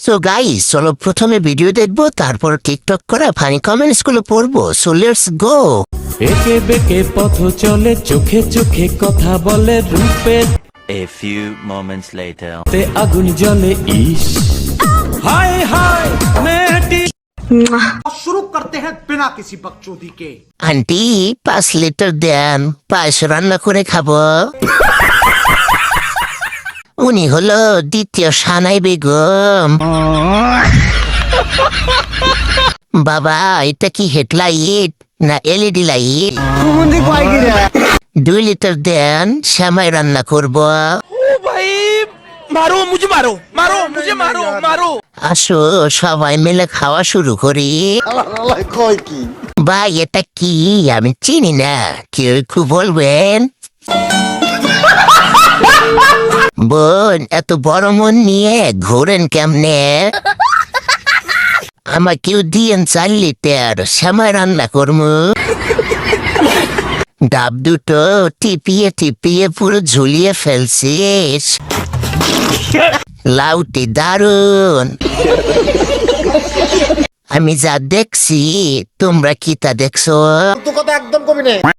So guys, চলো প্রথমে video দেখবো, তারপর টিকটক করা ফানি কমেন্টস গুলো পড়বো। So let's go. একে বেঁকে পথ চলে, চোখে চোখে কথা বলে, রূপে A few moments later. তে আগুন জ্বলে, ইস হায় হায় মেয়েটি। शुरू करते हैं बिना किसी बकचोदी के। আন্টি 5 লিটার দেন, পায়েস রান্না করে খাবো। উনি হলো দ্বিতীয় সানাই বেগম। বাবা, এটা কি হেডলাইট না এলইডি লাইট? 2 লিটার দেন, শ্যামাই রান্না করবো। मारो मुझे, मारो मारो मुझे, मारो मारो। আসো সবাই মিলে খাওয়া শুরু করি। ভাই, এটা কি? আমি চিনি না, কেউ একটু বলবেন? বোন, এত বড় মন নিয়ে ঘোরেন কেমনে? আমাকেও দিয়েন 4 লিটার, শ্যামাই রান্না করবো। ডাব দুটো টিপিয়ে টিপিয়ে পুরো ঝুলিয়ে ফেলছিস। লাউটি দারুন। আমি যা দেখছি, তোমরা কি তা দেখছো?